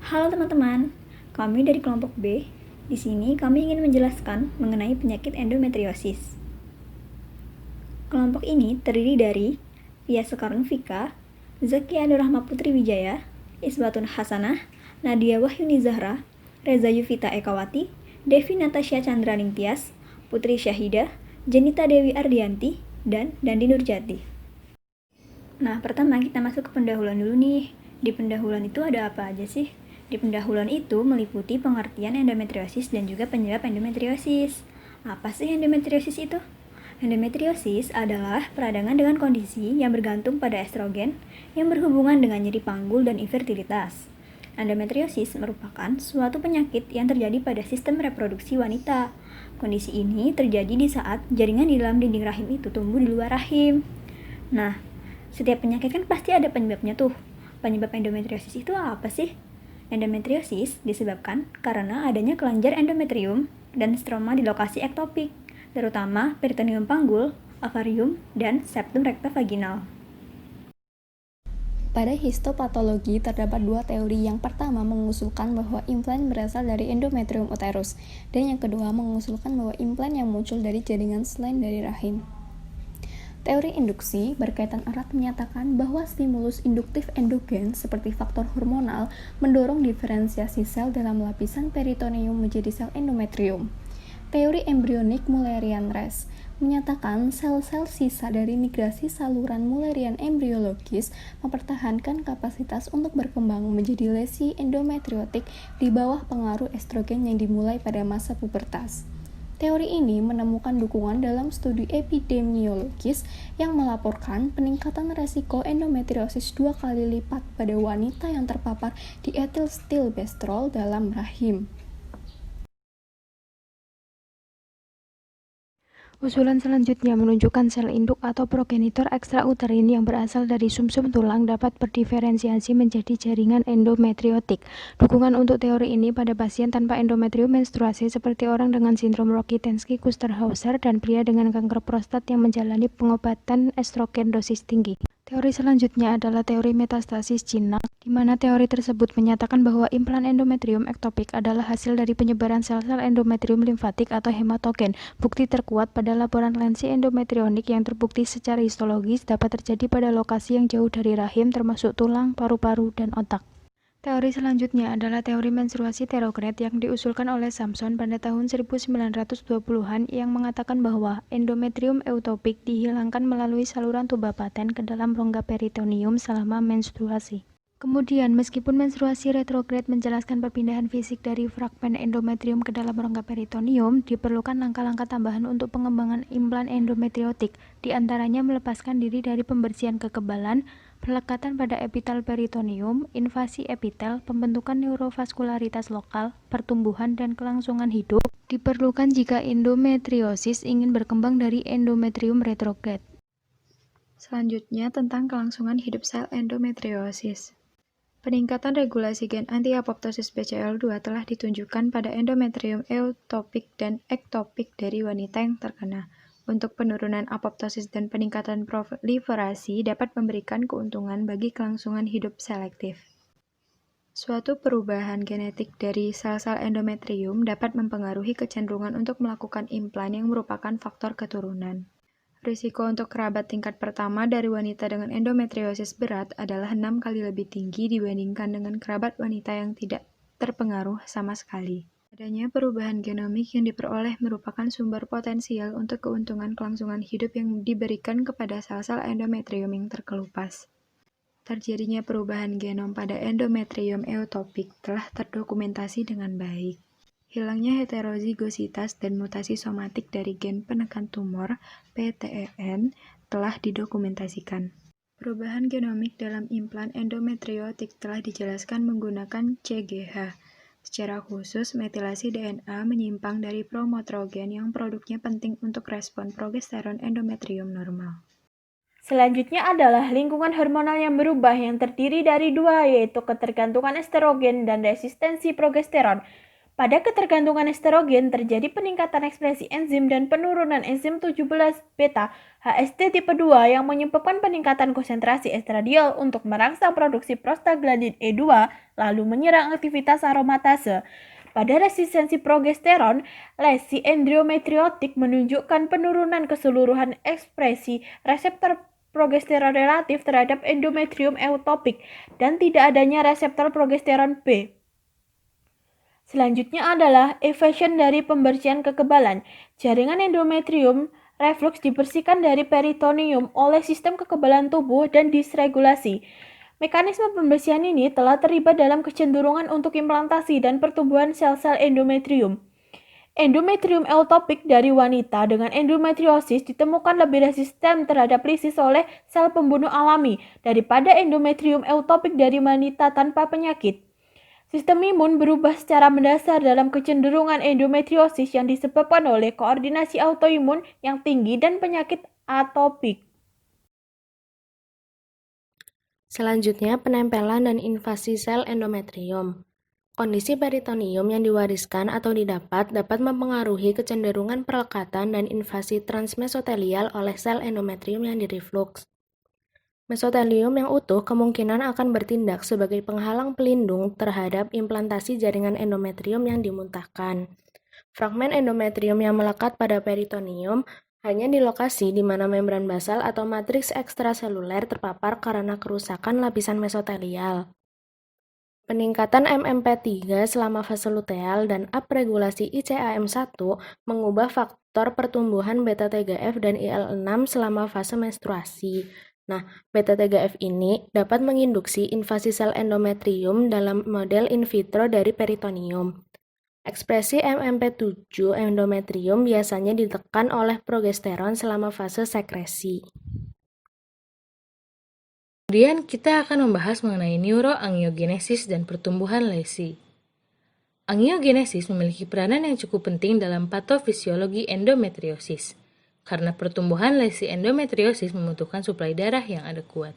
Halo teman-teman, kami dari kelompok B. Di sini kami ingin menjelaskan mengenai penyakit endometriosis. Kelompok ini terdiri dari Via Sekarun Vika, Zaki Anurahma Putri Wijaya, Isbatun Hasanah, Nadia Wahyuni Zahra, Reza Yuvita Ekawati, Devi Natasha Chandra Ningtyas, Putri Syahida, Jenita Dewi Ardianti, dan Dandi Nurjati. Nah, pertama kita masuk ke pendahuluan dulu nih. Di pendahuluan itu ada apa aja sih? Di pendahuluan itu meliputi pengertian endometriosis dan juga penyebab endometriosis. Apa sih endometriosis itu? Endometriosis adalah peradangan dengan kondisi yang bergantung pada estrogen yang berhubungan dengan nyeri panggul dan infertilitas. Endometriosis merupakan suatu penyakit yang terjadi pada sistem reproduksi wanita. Kondisi ini terjadi di saat jaringan di dalam dinding rahim itu tumbuh di luar rahim. Nah, setiap penyakit kan pasti ada penyebabnya tuh. Penyebab endometriosis itu apa sih? Endometriosis disebabkan karena adanya kelenjar endometrium dan stroma di lokasi ektopik, terutama peritoneum panggul, ovarium, dan septum recta vaginal. Pada histopatologi terdapat dua teori. Yang pertama mengusulkan bahwa implan berasal dari endometrium uterus, dan yang kedua mengusulkan bahwa implan yang muncul dari jaringan selain dari rahim. Teori induksi berkaitan erat menyatakan bahwa stimulus induktif endogen seperti faktor hormonal mendorong diferensiasi sel dalam lapisan peritoneum menjadi sel endometrium. Teori embryonik Mullerian-Rees menyatakan sel-sel sisa dari migrasi saluran Mullerian embriologis mempertahankan kapasitas untuk berkembang menjadi lesi endometriotik di bawah pengaruh estrogen yang dimulai pada masa pubertas. Teori ini menemukan dukungan dalam studi epidemiologis yang melaporkan peningkatan resiko endometriosis 2 kali lipat pada wanita yang terpapar di etilstilbestrol dalam rahim. Usulan selanjutnya menunjukkan sel induk atau progenitor ekstrauterin yang berasal dari sumsum tulang dapat berdiferensiasi menjadi jaringan endometriotik. Dukungan untuk teori ini pada pasien tanpa endometrium menstruasi seperti orang dengan sindrom Rokitansky-Kuster-Hauser dan pria dengan kanker prostat yang menjalani pengobatan estrogen dosis tinggi. Teori selanjutnya adalah teori metastasis jinak, di mana teori tersebut menyatakan bahwa implan endometrium ektopik adalah hasil dari penyebaran sel-sel endometrium limfatik atau hematogen. Bukti terkuat pada laporan lensi endometrionik yang terbukti secara histologis dapat terjadi pada lokasi yang jauh dari rahim termasuk tulang, paru-paru, dan otak. Teori selanjutnya adalah teori menstruasi terograde yang diusulkan oleh Samson pada tahun 1920-an yang mengatakan bahwa endometrium eutopik dihilangkan melalui saluran tuba paten ke dalam rongga peritoneum selama menstruasi. Kemudian, meskipun menstruasi retrograde menjelaskan perpindahan fisik dari fragmen endometrium ke dalam rongga peritoneum, diperlukan langkah-langkah tambahan untuk pengembangan implan endometriotik, di antaranya melepaskan diri dari pembersihan kekebalan, pelekatan pada epitel peritoneum, invasi epitel, pembentukan neurovaskularitas lokal, pertumbuhan dan kelangsungan hidup, diperlukan jika endometriosis ingin berkembang dari endometrium retrograde. Selanjutnya tentang kelangsungan hidup sel endometriosis. Peningkatan regulasi gen anti-apoptosis BCL2 telah ditunjukkan pada endometrium eutopik dan ektopik dari wanita yang terkena. Untuk penurunan apoptosis dan peningkatan proliferasi dapat memberikan keuntungan bagi kelangsungan hidup selektif. Suatu perubahan genetik dari sel-sel endometrium dapat mempengaruhi kecenderungan untuk melakukan implan yang merupakan faktor keturunan. Risiko untuk kerabat tingkat pertama dari wanita dengan endometriosis berat adalah 6 kali lebih tinggi dibandingkan dengan kerabat wanita yang tidak terpengaruh sama sekali. Adanya perubahan genomik yang diperoleh merupakan sumber potensial untuk keuntungan kelangsungan hidup yang diberikan kepada sel-sel endometrium yang terkelupas. Terjadinya perubahan genom pada endometrium eutopik telah terdokumentasi dengan baik. Hilangnya heterozigositas dan mutasi somatik dari gen penekan tumor (PTEN) telah didokumentasikan. Perubahan genomik dalam implan endometriotik telah dijelaskan menggunakan CGH. Secara khusus, metilasi DNA menyimpang dari promotrogen yang produknya penting untuk respon progesteron endometrium normal. Selanjutnya adalah lingkungan hormonal yang berubah yang terdiri dari dua, yaitu ketergantungan estrogen dan resistensi progesteron. Pada ketergantungan estrogen, terjadi peningkatan ekspresi enzim dan penurunan enzim 17 beta HST tipe 2 yang menyebabkan peningkatan konsentrasi estradiol untuk merangsang produksi prostaglandin E2 lalu menyerang aktivitas aromatase. Pada resistensi progesteron, lesi endometriotik menunjukkan penurunan keseluruhan ekspresi reseptor progesteron relatif terhadap endometrium eutopik dan tidak adanya reseptor progesteron B. Selanjutnya adalah evasion dari pembersihan kekebalan. Jaringan endometrium reflux dibersihkan dari peritoneum oleh sistem kekebalan tubuh dan disregulasi. Mekanisme pembersihan ini telah terlibat dalam kecenderungan untuk implantasi dan pertumbuhan sel-sel endometrium. Endometrium eutopik dari wanita dengan endometriosis ditemukan lebih resisten terhadap lisis oleh sel pembunuh alami daripada endometrium eutopik dari wanita tanpa penyakit. Sistem imun berubah secara mendasar dalam kecenderungan endometriosis yang disebabkan oleh koordinasi autoimun yang tinggi dan penyakit atopik. Selanjutnya, penempelan dan invasi sel endometrium. Kondisi peritoneum yang diwariskan atau didapat dapat mempengaruhi kecenderungan perlekatan dan invasi transmesotelial oleh sel endometrium yang direfluks. Mesotelium yang utuh kemungkinan akan bertindak sebagai penghalang pelindung terhadap implantasi jaringan endometrium yang dimuntahkan. Fragmen endometrium yang melekat pada peritoneum hanya di lokasi di mana membran basal atau matriks ekstraseluler terpapar karena kerusakan lapisan mesotelial. Peningkatan MMP3 selama fase luteal dan upregulasi ICAM1 mengubah faktor pertumbuhan beta-TGF dan IL-6 selama fase menstruasi. Nah, beta-TGF ini dapat menginduksi invasi sel endometrium dalam model in vitro dari peritoneum. Ekspresi MMP7 endometrium biasanya ditekan oleh progesteron selama fase sekresi. Kemudian kita akan membahas mengenai neuroangiogenesis dan pertumbuhan lesi. Angiogenesis memiliki peranan yang cukup penting dalam patofisiologi endometriosis, karena pertumbuhan lesi endometriosis membutuhkan suplai darah yang adekuat.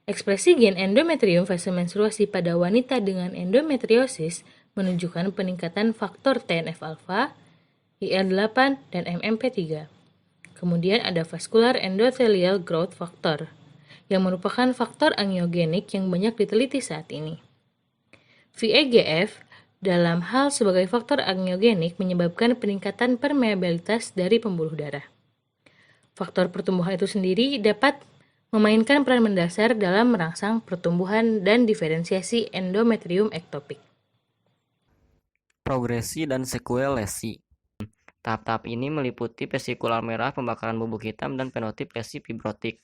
Ekspresi gen endometrium fase menstruasi pada wanita dengan endometriosis menunjukkan peningkatan faktor TNF-alfa, IL-8, dan MMP3. Kemudian ada vascular endothelial growth factor, yang merupakan faktor angiogenik yang banyak diteliti saat ini. VEGF dalam hal sebagai faktor angiogenik menyebabkan peningkatan permeabilitas dari pembuluh darah. Faktor pertumbuhan itu sendiri dapat memainkan peran mendasar dalam merangsang pertumbuhan dan diferensiasi endometrium ektopik. Progresi dan sekuel lesi. Tahap-tahap ini meliputi vesikular merah, pembakaran bubuk hitam, dan fenotip lesi fibrotik.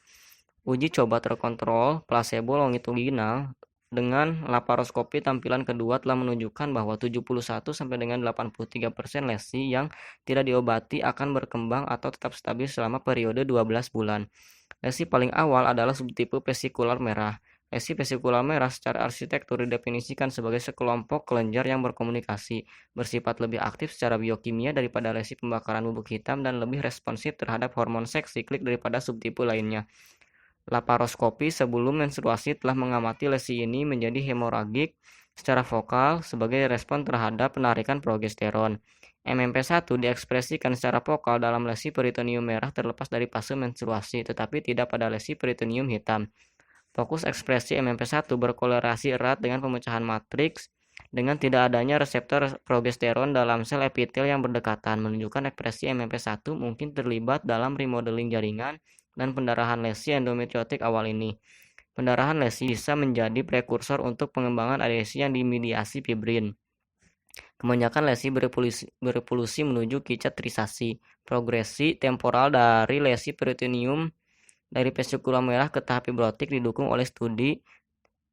Uji coba terkontrol placebo longitudinal dengan laparoskopi tampilan kedua telah menunjukkan bahwa 71 sampai dengan 83% lesi yang tidak diobati akan berkembang atau tetap stabil selama periode 12 bulan. Lesi paling awal adalah subtipe vesikular merah. Lesi vesikular merah secara arsitektur didefinisikan sebagai sekelompok kelenjar yang berkomunikasi, bersifat lebih aktif secara biokimia daripada lesi pembakaran bubuk hitam dan lebih responsif terhadap hormon seks siklik daripada subtipe lainnya. Laparoskopi sebelum menstruasi telah mengamati lesi ini menjadi hemoragik secara vokal sebagai respon terhadap penarikan progesteron. MMP1 diekspresikan secara vokal dalam lesi peritoneum merah terlepas dari fase menstruasi, tetapi tidak pada lesi peritoneum hitam. Fokus ekspresi MMP1 berkorelasi erat dengan pemecahan matriks dengan tidak adanya reseptor progesteron dalam sel epitel yang berdekatan, menunjukkan ekspresi MMP1 mungkin terlibat dalam remodeling jaringan dan pendarahan lesi endometriotik awal ini. Pendarahan lesi bisa menjadi prekursor untuk pengembangan adesi yang dimediasi fibrin. Kebanyakan lesi berepulusi menuju kicatrisasi. Progresi temporal dari lesi peritoneum dari vesikular merah ke tahap fibrotik didukung oleh studi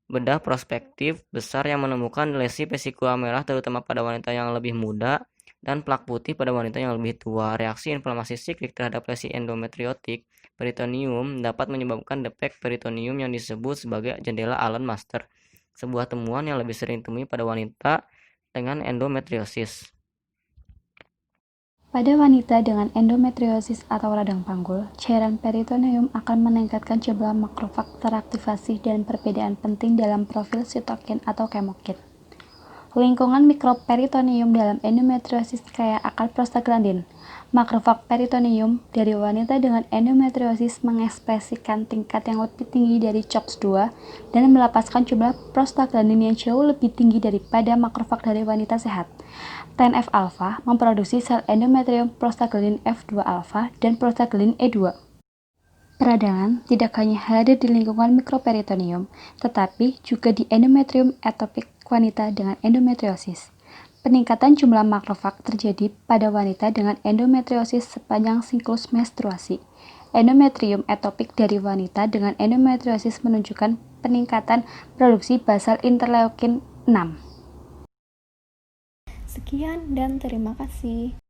bedah prospektif besar yang menemukan lesi vesikular merah terutama pada wanita yang lebih muda dan plak putih pada wanita yang lebih tua. Reaksi inflamasi siklik terhadap lesi endometriotik peritoneum dapat menyebabkan defek peritoneum yang disebut sebagai jendela Allen-Master, sebuah temuan yang lebih sering ditemui pada wanita dengan endometriosis. Pada wanita dengan endometriosis atau radang panggul, cairan peritoneum akan meningkatkan jumlah makrofag teraktivasi dan perbedaan penting dalam profil sitokin atau kemokin. Lingkungan mikroperitoneum dalam endometriosis kaya akan prostaglandin. Makrofag peritoneum dari wanita dengan endometriosis mengekspresikan tingkat yang lebih tinggi dari COX-2 dan melepaskan jumlah prostaglandin yang jauh lebih tinggi daripada makrofag dari wanita sehat. TNF-alfa memproduksi sel endometrium prostaglandin F2-alfa dan prostaglandin E2. Peradangan tidak hanya hadir di lingkungan mikroperitoneum, tetapi juga di endometrium atopik wanita dengan endometriosis. Peningkatan jumlah makrofag terjadi pada wanita dengan endometriosis sepanjang siklus menstruasi. Endometrium atopik dari wanita dengan endometriosis menunjukkan peningkatan produksi basal interleukin 6. Sekian dan terima kasih.